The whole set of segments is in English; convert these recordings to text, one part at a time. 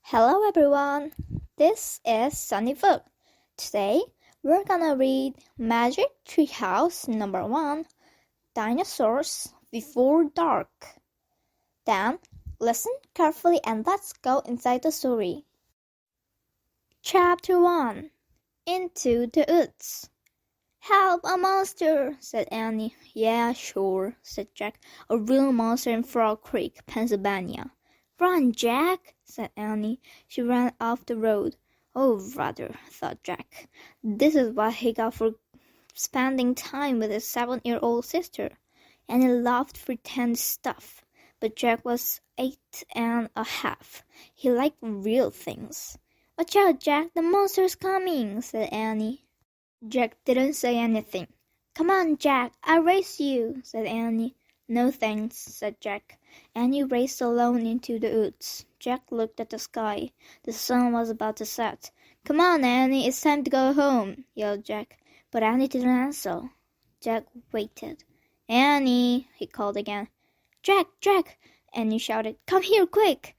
Hello everyone, this is Sunnybook. Today we're gonna read 매직트리하우스 number 1, Dinosaurs Before Dark. Then listen carefully and let's go inside the story. Chapter 1, Into the Woods. Help, a monster, said Annie. Yeah, sure, said Jack, a real monster in Frog Creek, Pennsylvania. Run, Jack, said Annie. She ran off the road. Oh, rather, thought Jack. This is what he got for spending time with his 7-year-old sister. Annie loved pretend stuff, but Jack was 8.5. He liked real things. Watch out, Jack, the monster's coming, said Annie. Jack didn't say anything. Come on, Jack, I'll race you, said Annie. No thanks, said Jack. Annie raced alone into the woods. Jack looked at the sky. The sun was about to set. Come on, Annie, it's time to go home, yelled Jack. But Annie didn't answer. Jack waited. Annie, he called again. Jack, Jack, Annie shouted. Come here, quick.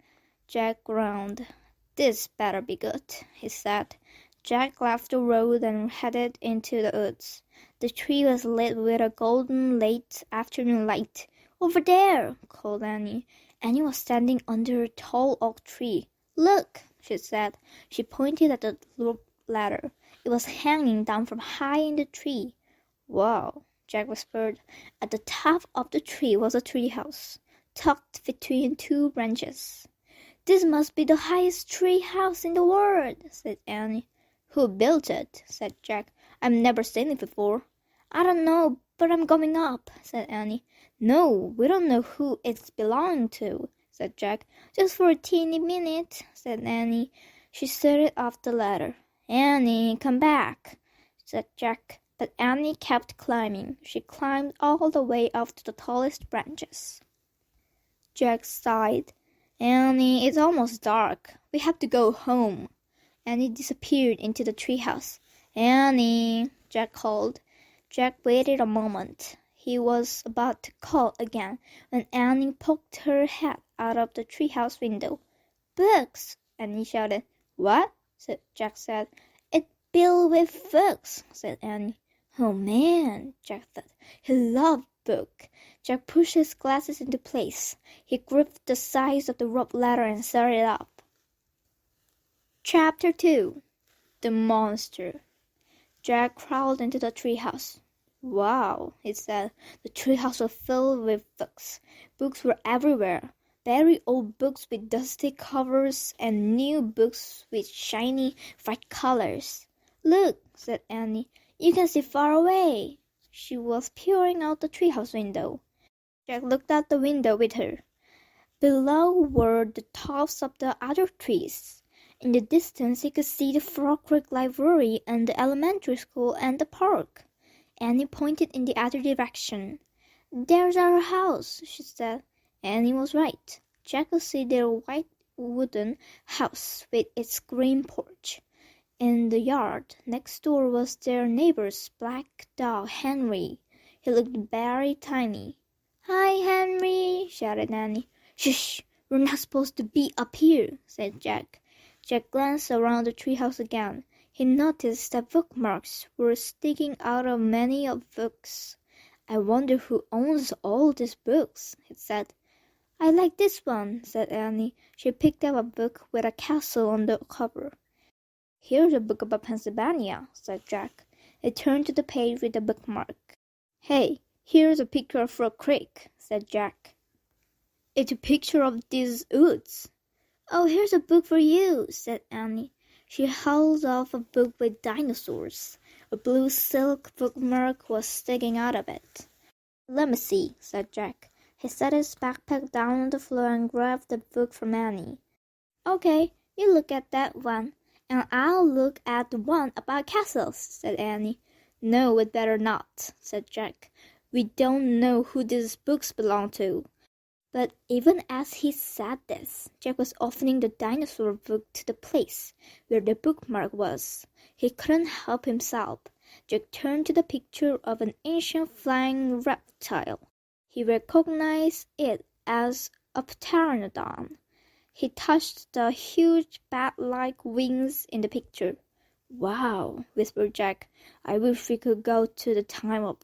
Jack groaned. This better be good, he said. Jack left the road and headed into the woods. The tree was lit with a golden late afternoon light. Over there, called Annie. Annie was standing under a tall oak tree. Look, she said. She pointed at the rope ladder. It was hanging down from high in the tree. Wow, Jack whispered. At the top of the tree was a treehouse, tucked between two branches. This must be the highest tree house in the world, said Annie. Who built it? Said Jack. I've never seen it before. I don't know, but I'm going up, said Annie. No, we don't know who it's belonging to, said Jack. Just for a teeny minute, said Annie. She started off the ladder. Annie, come back, said Jack. But Annie kept climbing. She climbed all the way up to the tallest branches. Jack sighed. Annie, it's almost dark. We have to go home. Annie disappeared into the treehouse. Annie, Jack called. Jack waited a moment. He was about to call again when Annie poked her head out of the treehouse window. Books! Annie shouted. What? Jack said. It's filled with books, said Annie. Oh man, Jack thought. He loved books. Jack pushed his glasses into place. He gripped the sides of the rope ladder and started up. Chapter 2, The Monster. Jack crawled into the treehouse. Wow, he said. The treehouse was filled with books. Books were everywhere. Very old books with dusty covers and new books with shiny, bright colors. Look, said Annie. You can see far away. She was peering out the treehouse window. Jack looked out the window with her. Below were the tops of the other trees. In the distance, he could see the Frog Creek Library and the elementary school and the park. Annie pointed in the other direction. There's our house, she said. Annie was right. Jack could see their white wooden house with its green porch. In the yard next door was their neighbor's black dog, Henry. He looked very tiny. Hi, Henry, shouted Annie. Shh, we're not supposed to be up here, said Jack. Jack glanced around the treehouse again. He noticed that bookmarks were sticking out of many of the books. I wonder who owns all these books, he said. I like this one, said Annie. She picked up a book with a castle on the cover. Here's a book about Pennsylvania, said Jack. He turned to the page with the bookmark. Hey, here's a picture of Frog Creek, said Jack. It's a picture of these woods. Oh, here's a book for you, said Annie. She held off a book with dinosaurs. A blue silk bookmark was sticking out of it. Let me see, said Jack. He set his backpack down on the floor and grabbed the book from Annie. Okay, you look at that one, and I'll look at the one about castles, said Annie. No, we'd better not, said Jack. We don't know who these books belong to. But even as he said this, Jack was opening the dinosaur book to the place where the bookmark was. He couldn't help himself. Jack turned to the picture of an ancient flying reptile. He recognized it as a pteranodon. He touched the huge bat-like wings in the picture. Wow, whispered Jack. I wish we could go to the time of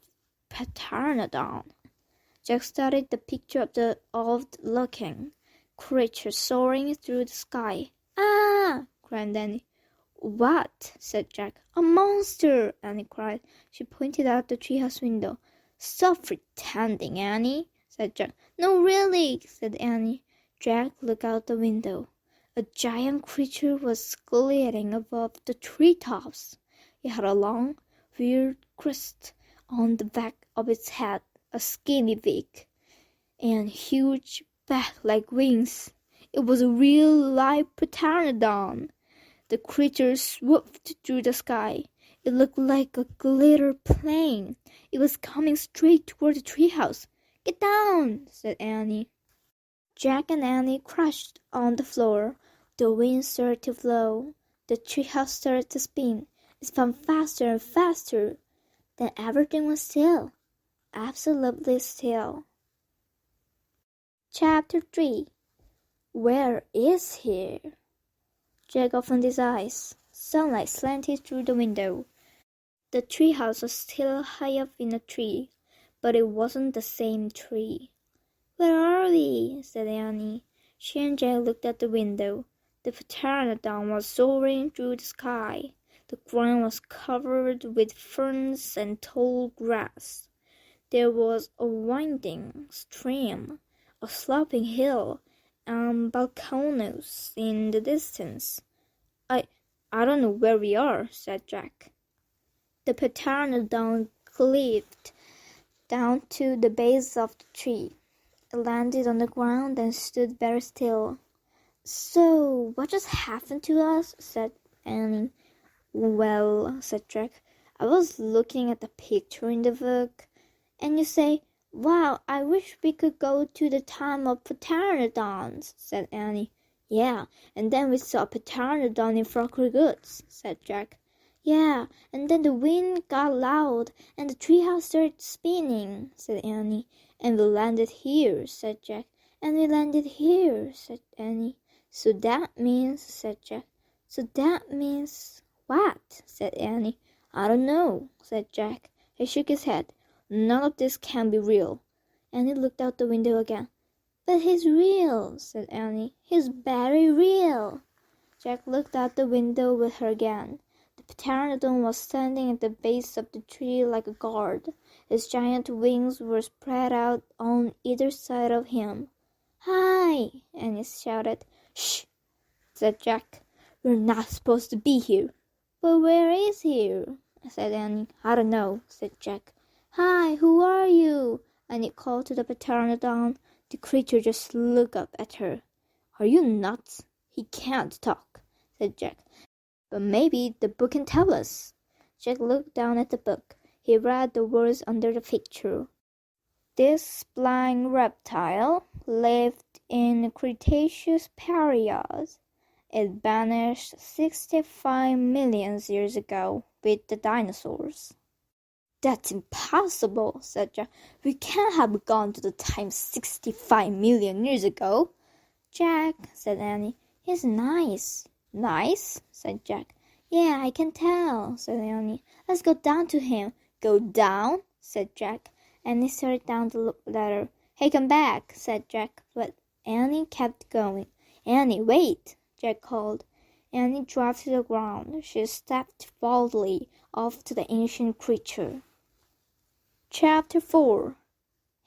Pteranodon. Jack studied the picture of the odd-looking creature soaring through the sky. Ah! cried Annie. What? said Jack. A monster! Annie cried. She pointed out the treehouse window. Stop pretending, Annie, said Jack. No, really, said Annie. Jack looked out the window. A giant creature was gliding above the treetops. It had a long, weird crest on the back of its head, a skinny beak, and huge bat-like wings. It was a real live pteranodon. The creature swooped through the sky. It looked like a glitter plane. It was coming straight toward the treehouse. Get down, said Annie. Jack and Annie crashed on the floor. The wind started to blow. The treehouse started to spin. It spun faster and faster. Then everything was still. Absolutely still. Chapter 3. Where is he? Jack opened his eyes. Sunlight slanted through the window. The treehouse was still high up in a tree, but it wasn't the same tree. Where are we? said Annie. She and Jack looked at the window. The pteranodon was soaring through the sky. The ground was covered with ferns and tall grass. There was a winding stream, a sloping hill, and balconies in the distance. I don't know where we are, said Jack. The pteranodon climbed down to the base of the tree. It landed on the ground and stood very still. So, what just happened to us? said Annie. Well, said Jack, I was looking at the picture in the book, and you say, wow, I wish we could go to the time of pteranodons, said Annie. Yeah, and then we saw a pteranodon in Frogger Goods, said Jack. Yeah, and then the wind got loud, and the treehouse started spinning, said Annie. And we landed here, said Jack. And we landed here, said Annie. So that means, said Jack. So that means what? said Annie. I don't know, said Jack. He shook his head. None of this can be real. Annie looked out the window again. But he's real, said Annie. He's very real. Jack looked out the window with her again. The pteranodon was standing at the base of the tree like a guard. His giant wings were spread out on either side of him. Hi! Annie shouted. Shh! said Jack. We're not supposed to be here. But where is he? said Annie. I don't know, said Jack. Hi, who are you? Annie called to the pteranodon. The creature just looked up at her. Are you nuts? He can't talk, said Jack. But maybe the book can tell us. Jack looked down at the book. He read the words under the picture. This blind reptile lived in Cretaceous periods. It vanished 65 million years ago with the dinosaurs. That's impossible, said Jack. We can't have gone to the time 65 million years ago. Jack, said Annie, he's nice. Nice? said Jack. Yeah, I can tell, said Annie. Let's go down to him. Go down? said Jack. Annie started down the ladder. Hey, come back, said Jack, but Annie kept going. Annie, wait, Jack called. Annie dropped to the ground. She stepped boldly off to the ancient creature. Chapter 4.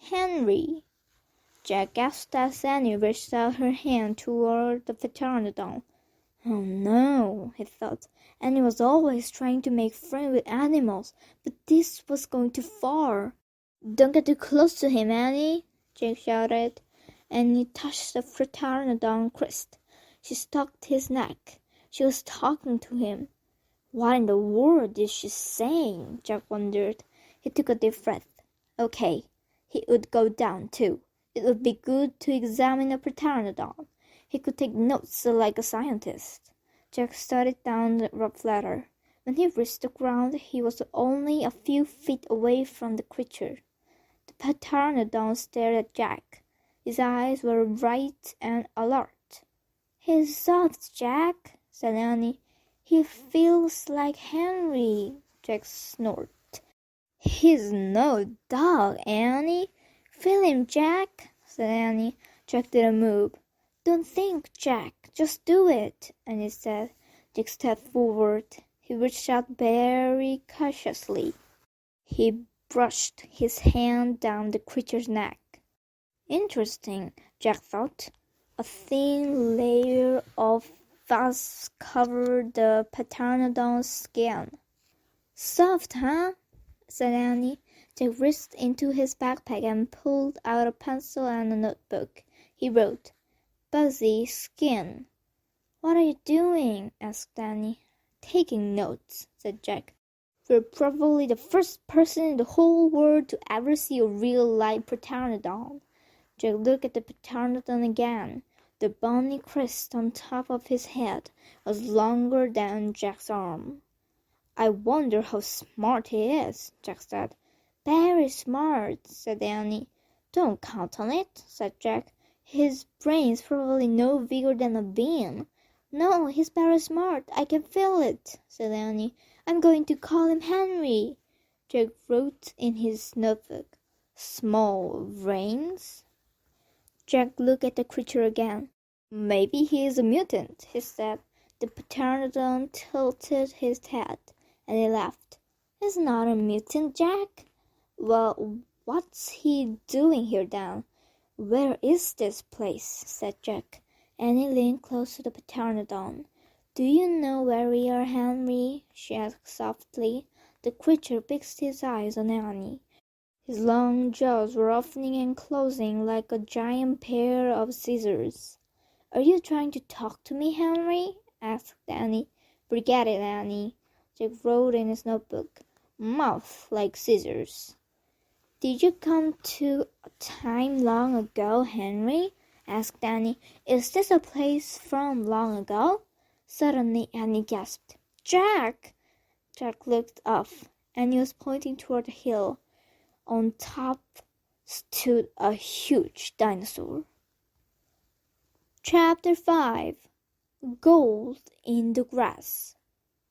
Henry. Jack gasped as Annie reached out her hand toward the pteranodon. Oh no, he thought. Annie was always trying to make friends with animals, but this was going too far. Don't get too close to him, Annie, Jack shouted. Annie touched the pteranodon crest. She stroked his neck. She was talking to him. What in the world is she saying? Jack wondered. He took a deep breath. Okay, he would go down too. It would be good to examine a pteranodon. He could take notes like a scientist. Jack started down the rope ladder. When he reached the ground, he was only a few feet away from the creature. The pteranodon stared at Jack. His eyes were bright and alert. He's soft, Jack, said Annie. He feels like Henry, Jack snorted. He's no dog, Annie. Feel him, Jack, said Annie. Jack didn't move. Don't think, Jack. Just do it, Annie said. Jack stepped forward. He reached out very cautiously. He brushed his hand down the creature's neck. Interesting, Jack thought. A thin layer of fuzz covered the pteranodon's skin. Soft, huh? Said Annie. Jack reached into his backpack and pulled out a pencil and a notebook. He wrote, Buzzy skin. What are you doing? Asked Annie. Taking notes, said Jack. You're probably the first person in the whole world to ever see a real-life pteranodon. Jack looked at the pteranodon again. The bony crest on top of his head was longer than Jack's arm. I wonder how smart he is, Jack said. Very smart, said Annie. Don't count on it, said Jack. His brain's probably no bigger than a bean. No, he's very smart. I can feel it, said Annie. I'm going to call him Henry. Jack wrote in his notebook. Small brains? Jack looked at the creature again. Maybe he is a mutant, he said. The pteranodon tilted his head, and he laughed. He's not a mutant, Jack. Well, what's he doing here then? Where is this place? Said Jack. Annie leaned close to the pteranodon. Do you know where we are, Henry? She asked softly. The creature fixed his eyes on Annie. His long jaws were opening and closing like a giant pair of scissors. Are you trying to talk to me, Henry? Asked Annie. Forget it, Annie. Jack wrote in his notebook. Mouth like scissors. Did you come to a time long ago, Henry? Asked Annie. Is this a place from long ago? Suddenly Annie gasped. Jack! Jack looked up. Annie was pointing toward the hill. On top stood a huge dinosaur. Chapter 5. Gold in the Grass.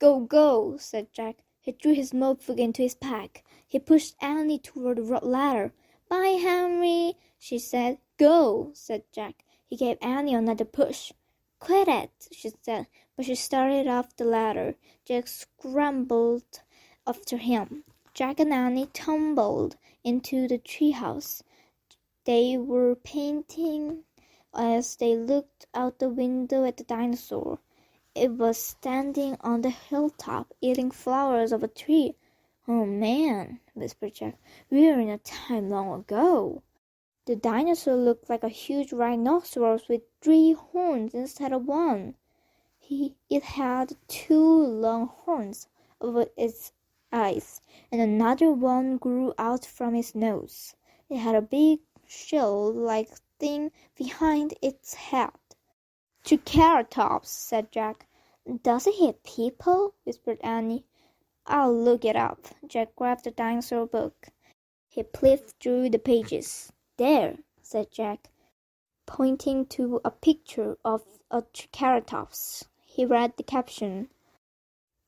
Go, go, said Jack. He threw his notebook into his pack. He pushed Annie toward the ladder. Bye, Henry, she said. Go, said Jack. He gave Annie another push. Quit it, she said, but she started off the ladder. Jack scrambled after him. Jack and Annie tumbled into the treehouse. They were panting as they looked out the window at the dinosaur. It was standing on the hilltop, eating flowers of a tree. Oh, man, whispered Jack. We're in a time long ago. The dinosaur looked like a huge rhinoceros with 3 horns instead of 1. It had 2 long horns over its eyes, and another one grew out from its nose. It had a big shield-like thing behind its head. Triceratops, said Jack. Does it hit people? Whispered Annie. I'll look it up. Jack grabbed the dinosaur book. He flipped through the pages. There, said Jack, pointing to a picture of a Triceratops. He read the caption.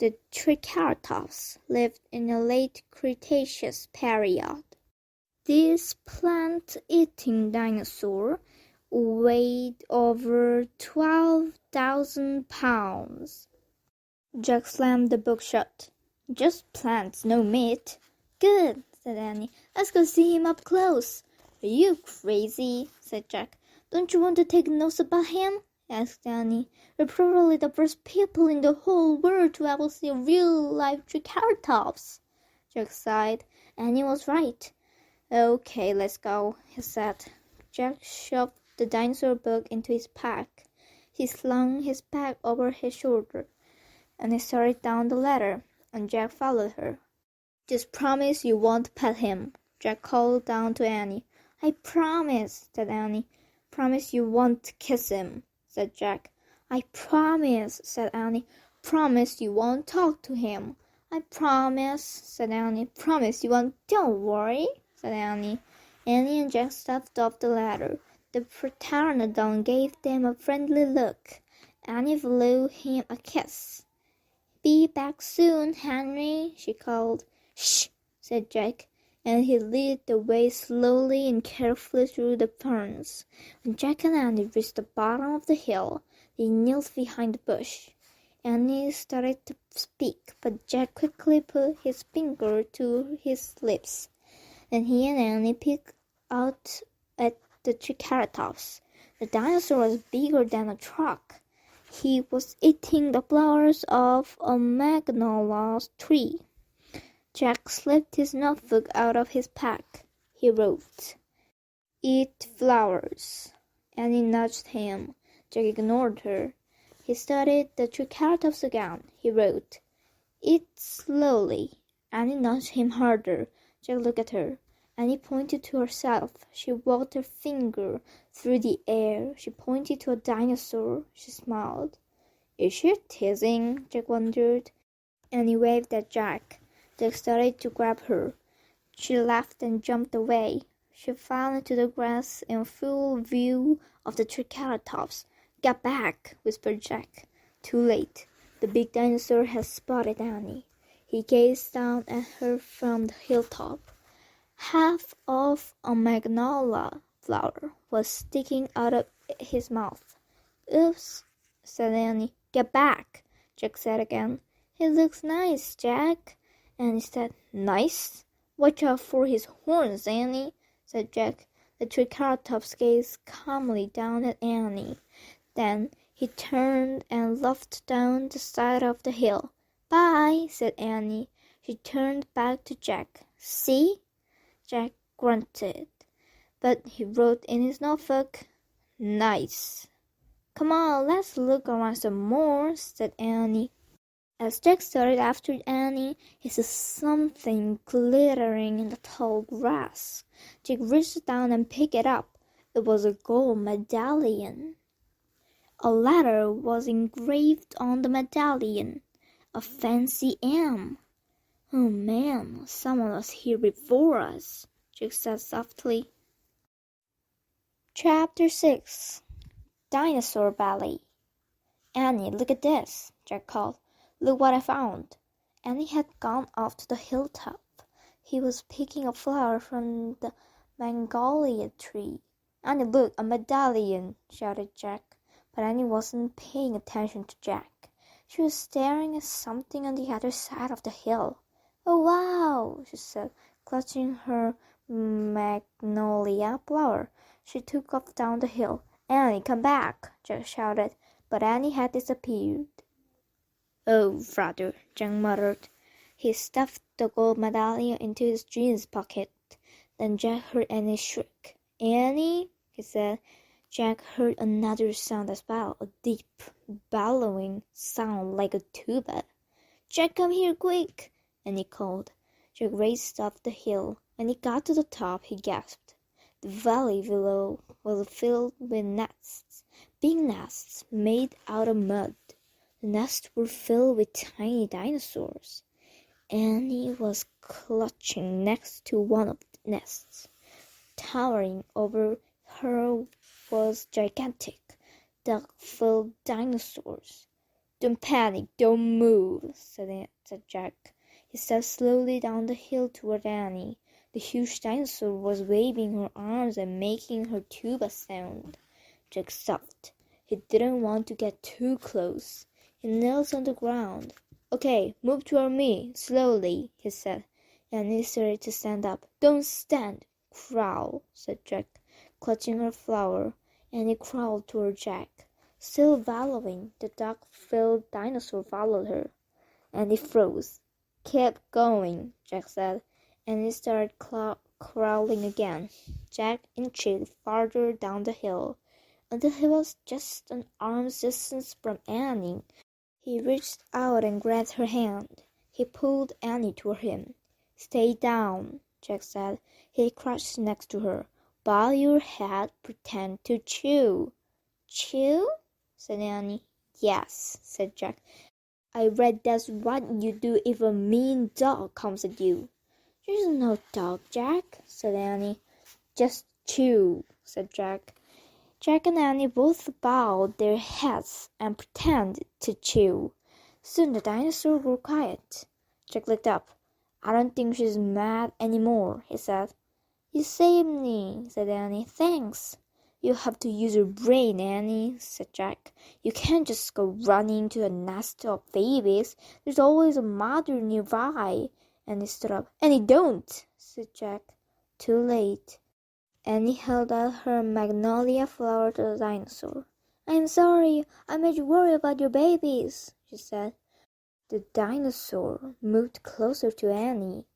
The Triceratops lived in the late Cretaceous period. This plant-eating dinosaur weighed over 12,000 pounds. Jack slammed the book shut. Just plants, no meat. Good, said Annie. Let's go see him up close. Are you crazy? Said Jack. Don't you want to take notes about him? Asked Annie. We're probably the first people in the whole world to ever see a real-life Triceratops. Jack sighed. Annie was right. Okay, let's go, he said. Jack shoved the dinosaur book into his pack. He slung his pack over his shoulder, and he started down the ladder, and Jack followed her. Just promise you won't pet him, Jack called down to Annie. I promise, said Annie. Promise you won't kiss him, said Jack. I promise, said Annie. Promise you won't talk to him. I promise, said Annie. Promise you won't. Don't worry, said Annie. Annie and Jack stepped off the ladder. The pteranodon gave them a friendly look. Annie blew him a kiss. "Be back soon, Henry," she called. "Shh," said Jack, and he led the way slowly and carefully through the ferns. When Jack and Annie reached the bottom of the hill, they knelt behind the bush. Annie started to speak, but Jack quickly put his finger to his lips. Then he and Annie peeked out at the Triceratops. The dinosaur was bigger than a truck. He was eating the flowers of a magnolia tree. Jack slipped his notebook out of his pack. He wrote, "Eat flowers." Annie nudged him. Jack ignored her. He studied the Triceratops again. He wrote, "Eat slowly." Annie nudged him harder. Jack looked at her. Annie pointed to herself. She walked her finger through the air. She pointed to a dinosaur. She smiled. "Is she teasing?" Jack wondered. Annie waved at Jack. Jack started to grab her. She laughed and jumped away. She fell into the grass in full view of the Triceratops. "Get back," whispered Jack. Too late. The big dinosaur had spotted Annie. He gazed down at her from the hilltop. Half of a magnolia flower was sticking out of his mouth. "Oops," said Annie. "Get back," Jack said again. "He looks nice, Jack." Annie said, "Nice? Watch out for his horns, Annie," said Jack. The Triceratops gazed calmly down at Annie. Then he turned and loped down the side of the hill. "Bye," said Annie. She turned back to Jack. "See?" Jack grunted, but he wrote in his notebook, "Nice." "Come on, let's look around some more," said Annie. As Jack started after Annie, he saw something glittering in the tall grass. Jack reached down and picked it up. It was a gold medallion. A letter was engraved on the medallion, a fancy M. "Oh man, someone was here before us," Jack said softly. Chapter 6. Dinosaur Valley. "Annie, look at this," Jack called. "Look what I found." Annie had gone off to the hilltop. He was picking a flower from the magnolia tree. "Annie, look, a medallion," shouted Jack. But Annie wasn't paying attention to Jack. She was staring at something on the other side of the hill. "Oh, wow," she said, clutching her magnolia flower. She took off down the hill. "Annie, come back," Jack shouted, but Annie had disappeared. "Oh, rather," Jack muttered. He stuffed the gold medallion into his jeans pocket. Then Jack heard Annie shriek. "Annie," he said. Jack heard another sound as well, a deep, bellowing sound like a tuba. "Jack, come here quick," Annie called. Jack raced up the hill. When he got to the top, he gasped. The valley below was filled with nests, big nests made out of mud. The nests were filled with tiny dinosaurs. Annie was clutching next to one of the nests. Towering over her was gigantic, dark-filled dinosaurs. "Don't panic, don't move," said Jack. He stepped slowly down the hill toward Annie. The huge dinosaur was waving her arms and making her tuba sound. Jack stopped. He didn't want to get too close. He knelt on the ground. "Okay, move toward me, slowly," he said. Annie started to stand up. "Don't stand, crawl," said Jack, clutching her flower. Annie crawled toward Jack. Still bellowing, the dark-filled dinosaur followed her. Annie froze. "Keep going," Jack said. Annie started crawling again. Jack inched farther down the hill, until he was just an arm's distance from Annie. He reached out and grabbed her hand. He pulled Annie toward him. "Stay down," Jack said. He crouched next to her. "Bow your head, pretend to chew." "Chew?" said Annie. "Yes," said Jack. "I read that's what you do if a mean dog comes at you." "There's no dog, Jack," said Annie. "Just chew," said Jack. Jack and Annie both bowed their heads and pretended to chew. Soon the dinosaur grew quiet. Jack looked up. I don't think she's mad anymore, he said. You saved me, said Annie. Thanks. You have to use your brain, Annie, said Jack. You can't just go running to a nest of babies. There's always a mother nearby. Annie stood up. Annie, don't, said Jack. Too late. Annie held out her magnolia flower to the dinosaur. I'm sorry, I made you worry about your babies, she said. The dinosaur moved closer to Annie.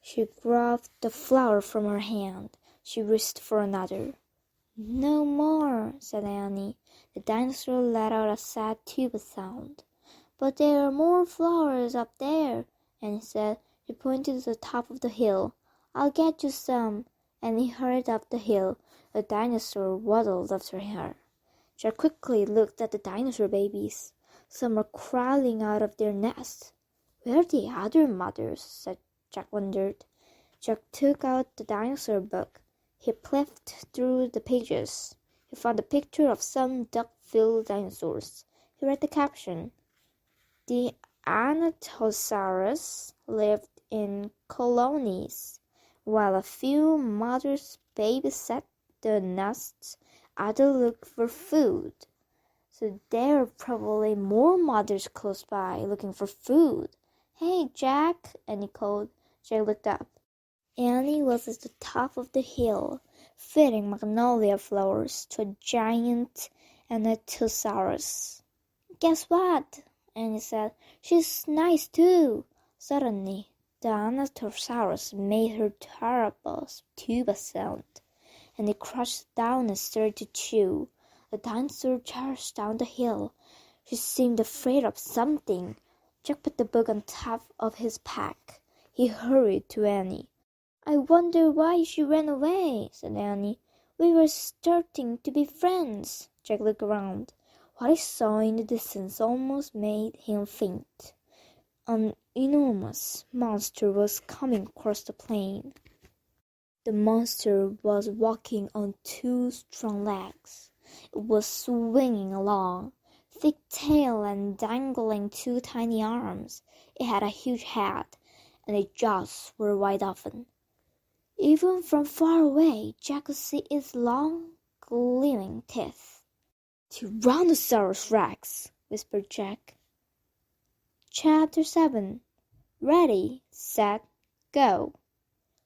She grabbed the flower from her hand. She reached for another. No more, said Annie. The dinosaur let out a sad tuba sound. But there are more flowers up there, Annie said. She pointed to the top of the hill. I'll get you some. Annie hurried up the hill. The dinosaur waddled after her. Jack quickly looked at the dinosaur babies. Some were crawling out of their nests. Where are the other mothers? Jack wondered. Jack took out the dinosaur book. He flipped through the pages. He found a picture of some duck-billed dinosaurs. He read the caption. The Anatosaurus lived in colonies, while a few mothers babysat the nests. Others looked for food. So there are probably more mothers close by looking for food. Hey, Jack, Annie called. Jack looked up. Annie was at the top of the hill, feeding magnolia flowers to a giant Anatosaurus. Guess what? Annie said. She's nice too. Suddenly, the Anatosaurus made her terrible tuba sound, and it crouched down and started to chew. The dinosaur charged down the hill. She seemed afraid of something. Jack put the book on top of his pack. He hurried to Annie. I wonder why she ran away, said Annie. We were starting to be friends. Jack looked around. What he saw in the distance almost made him faint. An enormous monster was coming across the plain. The monster was walking on two strong legs. It was swinging along, thick tail and dangling two tiny arms. It had a huge head, and its jaws were wide open. Even from far away, Jack could see its long, gleaming teeth. Tyrannosaurus Rex, whispered Jack. Chapter 7. Ready, set, go.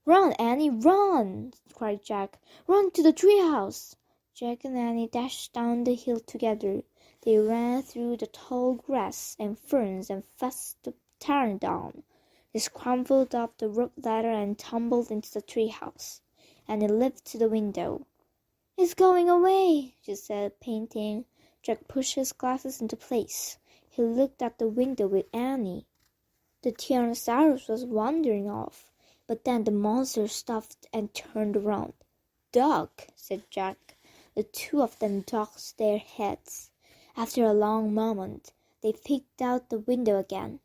Run, Annie, run! Cried Jack. Run to the treehouse! Jack and Annie dashed down the hill together. They ran through the tall grass and ferns and faced the pteranodon. They scrambled up the rope ladder and tumbled into the treehouse. Annie leaped to the window. It's going away, she said, panting. Jack pushed his glasses into place. He looked at the window with Annie. The Tyrannosaurus was wandering off, but then the monster stopped and turned around. Duck, said Jack. The two of them ducked their heads. After a long moment, they peeked out the window again.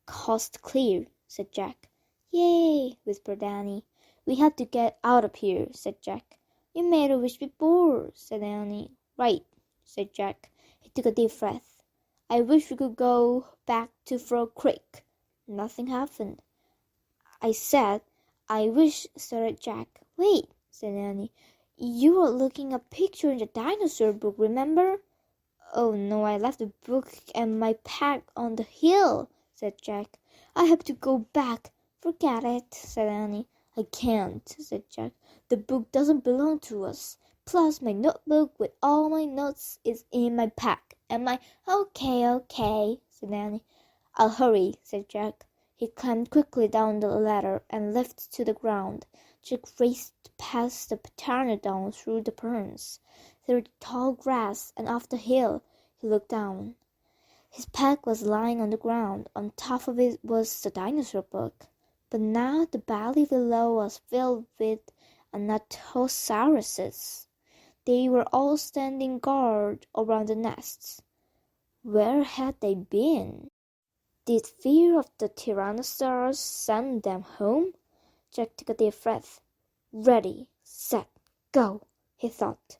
Coast clear, said Jack. Yay, whispered Annie. We have to get out of here, said Jack. You made a wish before, said Annie. Right, said Jack. He took a deep breath. I wish we could go back to Frog Creek. Nothing happened. I said, I wish, started Jack. Wait, said Annie. You were looking at a picture in the dinosaur book, remember? Oh no, I left the book and my pack on the hill, said Jack. I have to go back. Forget it, said Annie. I can't, said Jack. The book doesn't belong to us. Plus, my notebook with all my notes is in my pack. And my... Okay, said Annie. I'll hurry, said Jack. He climbed quickly down the ladder and leapt to the ground. Jack raced past the pteranodon through the ferns, through the tall grass, and off the hill. He looked down. His pack was lying on the ground. On top of it was the dinosaur book. But now the valley below was filled with Anatosauruses. They were all standing guard around the nests. Where had they been? Did fear of the Tyrannosaurus send them home? Jack took a deep breath. Ready, set, go, he thought.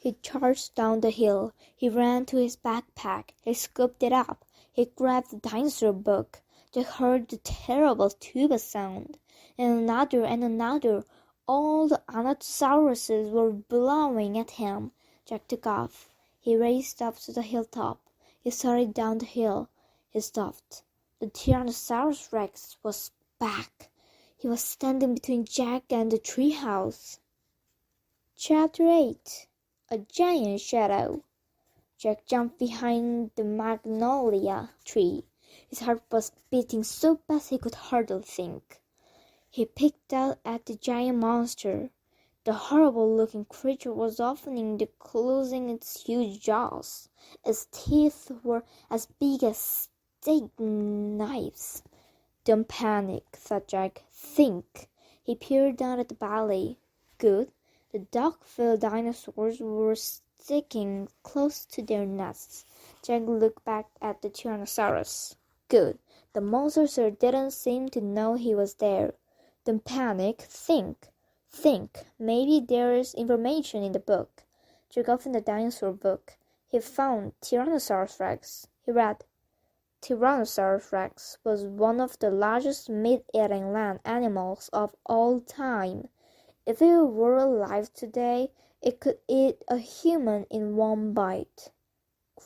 He charged down the hill. He ran to his backpack. He scooped it up. He grabbed the dinosaur book. Jack heard the terrible tuba sound. And another and another. All the Anatosauruses were blowing at him. Jack took off. He raced up to the hilltop. He started down the hill. He stopped. The Tyrannosaurus Rex was back. He was standing between Jack and the treehouse. Chapter 8. A Giant Shadow. Jack jumped behind the magnolia tree. His heart was beating so fast he could hardly think. He peeked out at the giant monster. The horrible-looking creature was opening and closing its huge jaws. Its teeth were as big as steak knives. Don't panic, thought Jack. Think. He peered down at the valley. Good. The dog-filled dinosaurs were sticking close to their nests. Jack looked back at the Tyrannosaurus. Good. The monster didn't seem to know he was there. Don't panic. Think. Think. Maybe there's information in the book. Jack opened the dinosaur book. He found Tyrannosaurus Rex. He read, Tyrannosaurus Rex was one of the largest meat-eating land animals of all time. If it were alive today, it could eat a human in one bite.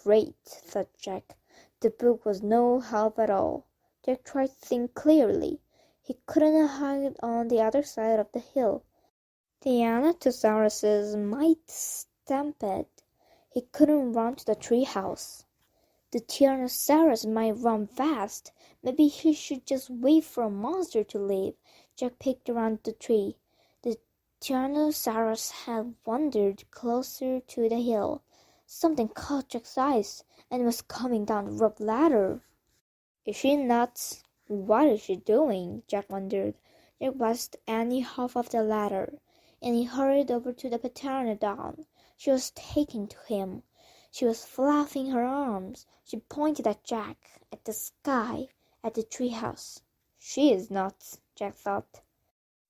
Great, thought Jack. The book was no help at all. Jack tried to think clearly. He couldn't hide on the other side of the hill. The Anatosauruses might stampede. He couldn't run to the treehouse. The Tyrannosaurus might run fast. Maybe he should just wait for a monster to leave. Jack peeked around the tree. The Tyrannosaurus had wandered closer to the hill. Something caught Jack's eyes, and was coming down the rope ladder. Is she nuts? What is she doing? Jack wondered. Jack watched Annie hop off the ladder, and he hurried over to the pteranodon. She was taking to him. She was flapping her arms. She pointed at Jack, at the sky, at the treehouse. She is nuts, Jack thought.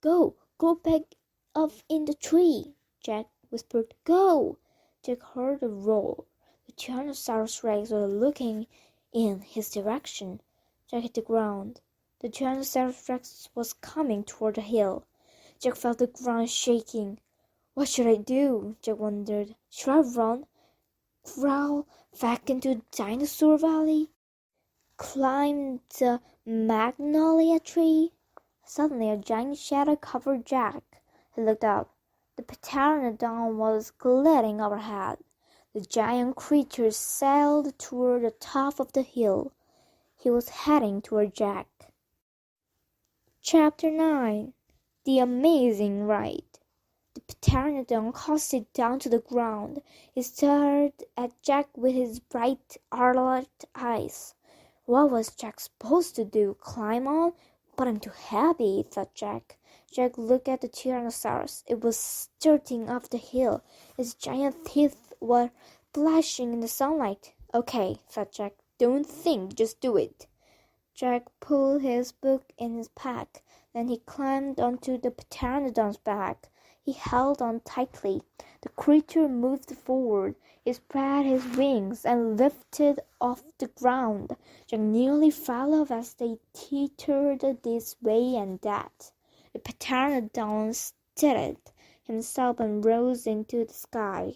Go back up in the tree, Jack whispered. Go! Jack heard a roar. The Tyrannosaurus Rex was looking in his direction. Jack hit the ground. The Tyrannosaurus Rex was coming toward the hill. Jack felt the ground shaking. What should I do? Jack wondered. Should I run? Crawl back into Dinosaur Valley? Climb the magnolia tree? Suddenly a giant shadow covered Jack. He looked up. The pteranodon was gliding overhead. The giant creature sailed toward the top of the hill. He was heading toward Jack. Chapter 9. The Amazing Ride. The pteranodon coasted down to the ground. He stared at Jack with his bright, alert eyes. What was Jack supposed to do? Climb on? But I'm too heavy, thought Jack. Jack looked at the Tyrannosaurus. It was starting off the hill. Its giant teeth were flashing in the sunlight. Okay, thought Jack. Don't think, just do it. Jack pulled his book in his pack. Then he climbed onto the pteranodon's back. He held on tightly. The creature moved forward. He spread his wings and lifted off the ground. Jack nearly fell off as they teetered this way and that. The pteranodon steadied himself and rose into the sky.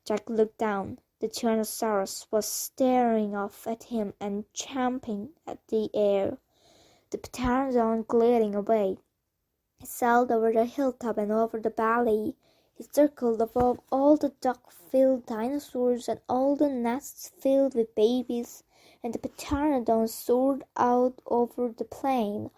Jack looked down. The Tyrannosaurus was staring off at him and champing at the air. The pteranodon gliding away. He sailed over the hilltop and over the valley. He circled above all the duck-filled dinosaurs and all the nests filled with babies, and the pteranodon soared out over the plain,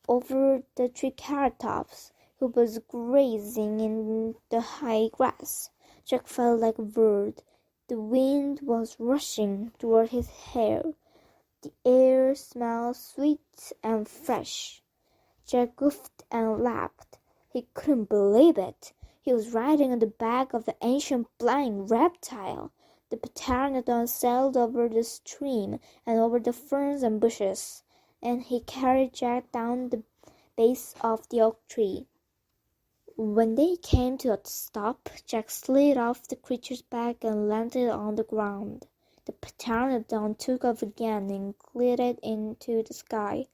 over the triceratops, who was grazing in the high grass. Jack felt like a bird. The wind was rushing toward his hair. The air smelled sweet and fresh. Jack goofed and laughed. He couldn't believe it. He was riding on the back of the ancient flying reptile. The pteranodon sailed over the stream and over the ferns and bushes, and he carried Jack down the base of the oak tree. When they came to a stop, Jack slid off the creature's back and landed on the ground. The pteranodon took off again and glided into the sky.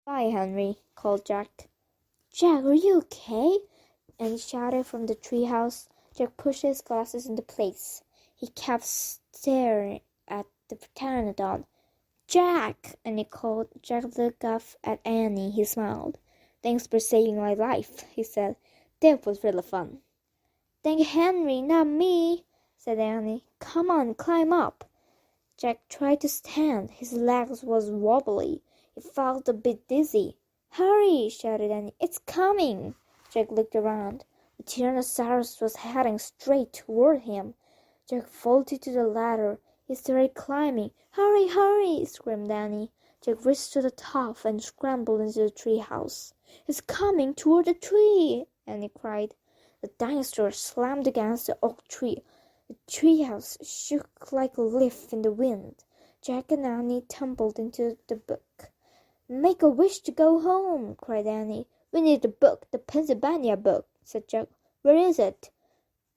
"Bye, Henry," called Jack. "Jack, are you okay?" Annie shouted from the treehouse. Jack pushed his glasses into place. He kept staring at the pteranodon. "Jack!" Annie called. Jack looked up at Annie. He smiled. "Thanks for saving my life," he said. "That was really fun." "Thank Henry, not me," said Annie. "Come on, climb up." Jack tried to stand. His legs was wobbly. He felt a bit dizzy. "Hurry!" shouted Annie. "It's coming!" Jack looked around. The Tyrannosaurus was heading straight toward him. Jack vaulted to the ladder. He started climbing. "Hurry, hurry!" screamed Annie. Jack reached to the top and scrambled into the treehouse. "It's coming toward the tree!" Annie cried. The dinosaur slammed against the oak tree. The treehouse shook like a leaf in the wind. Jack and Annie tumbled into the book. "Make a wish to go home!" cried Annie. "We need the book, the Pennsylvania book," said Jack. "Where is it?"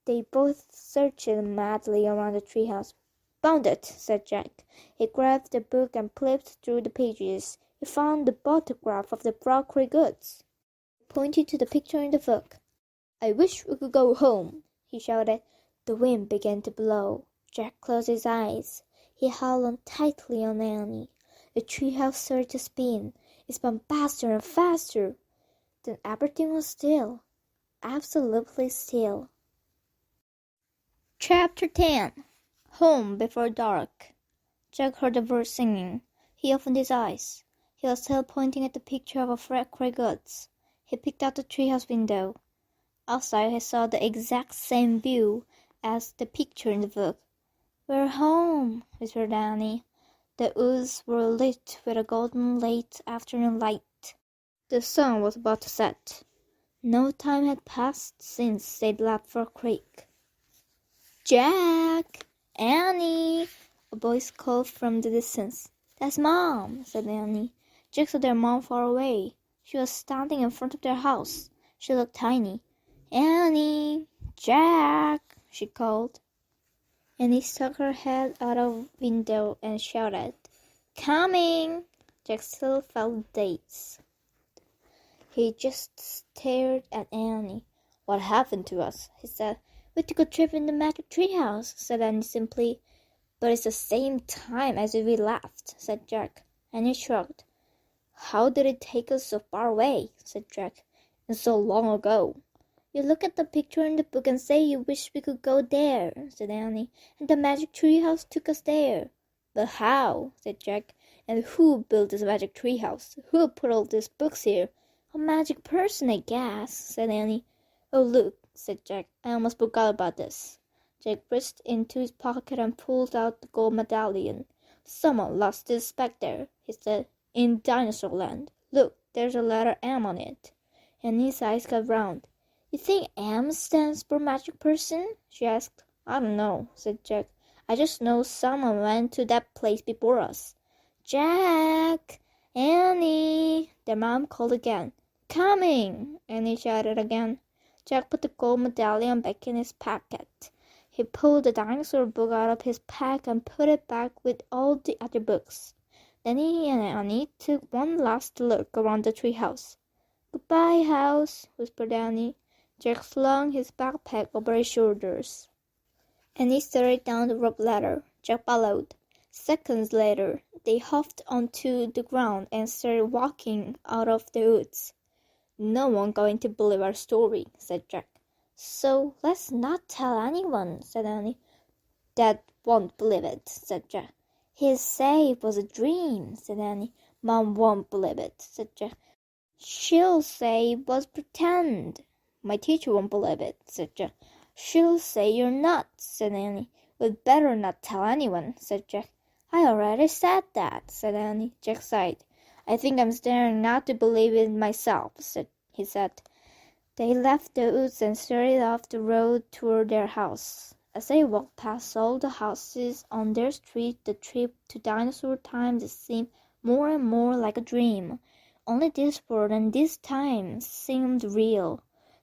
They both searched madly around the treehouse. "Found it," said Jack. He grabbed the book and flipped through the pages. He found the photograph of the Frog Creek Woods. He pointed to the picture in the book. "I wish we could go home," he shouted. The wind began to blow. Jack closed his eyes. He held on tightly on Annie. The treehouse started to spin. It spun faster and faster. Then everything was still. Absolutely still. Chapter 10. Home Before Dark. Jack heard the birds singing. He opened his eyes. He was still pointing at the picture of a Frog Creek Woods. He picked out the treehouse window. Outside he saw the exact same view as the picture in the book. "We're home," whispered Annie. The woods were lit with a golden late afternoon light. The sun was about to set. No time had passed since they'd left Frog Creek. "Jack! Annie!" a voice called from the distance. "That's Mom," said Annie. Jack saw their mom far away. She was standing in front of their house. She looked tiny. "Annie! Jack!" she called. Annie stuck her head out of the window and shouted, "Coming!" Jack still felt dazed. He just stared at Annie. "What happened to us?" he said. "We took a trip in the magic treehouse," said Annie simply. "But it's the same time as we left," said Jack. Annie shrugged. "How did it take us so far away?" said Jack. "And so long ago." "You look at the picture in the book and say you wish we could go there," said Annie. "And the magic treehouse took us there." "But how?" said Jack. "And who built this magic treehouse? Who put all these books here?" "A magic person, I guess," said Annie. "Oh, look," said Jack. "I almost forgot about this." Jack reached into his pocket and pulled out the gold medallion. "Someone lost this back there," he said, "in Dinosaur Land. Look, there's a letter M on it." Annie's eyes got round. "You think M stands for magic person?" she asked. "I don't know," said Jack. "I just know someone went to that place before us." "Jack! Annie!" Their mom called again. "Coming!" Annie shouted again. Jack put the gold medallion back in his pocket. He pulled the dinosaur book out of his pack and put it back with all the other books. Then he and Annie took one last look around the treehouse. "Goodbye, house," whispered Annie. Jack slung his backpack over his shoulders. Annie started down the rope ladder. Jack followed. Seconds later, they hopped onto the ground and started walking out of the woods. "No one going to believe our story," said Jack. "So let's not tell anyone," said Annie. "Dad won't believe it," said Jack. "He'll say it was a dream," said Annie. "Mom won't believe it," said Jack. "She'll say it was pretend." "My teacher won't believe it," said Jack. "She'll say you're nuts," said Annie. "We'd better not tell anyone," said Jack. "I already said that," said Annie. Jack sighed. "I think I'm starting not to believe it myself," he said. They left the woods and started off the road toward their house. As they walked past all the houses on their street, the trip to dinosaur times seemed more and more like a dream. Only this world and this time seemed real.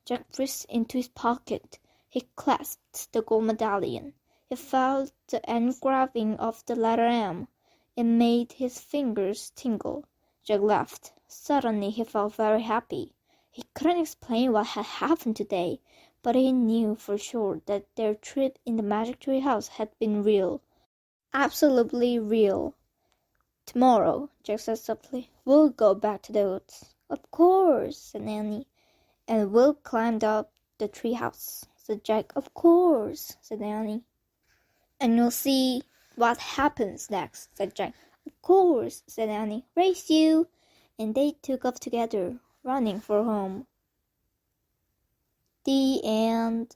Jack reached into his pocket. He clasped the gold medallion. He felt the engraving of the letter M. It made his fingers tingle. Jack laughed. Suddenly he felt very happy. He couldn't explain what had happened today, but he knew for sure that their trip in the 매직트리하우스 had been real. Absolutely real. Tomorrow, Jack said softly, we'll go back to the woods. Of course, said Annie. And we'll climb up the treehouse, said Jack. Of course, said Annie. And you'll see what happens next, said Jack. Of course, said Annie. Race you! And they took off together, running for home. The end.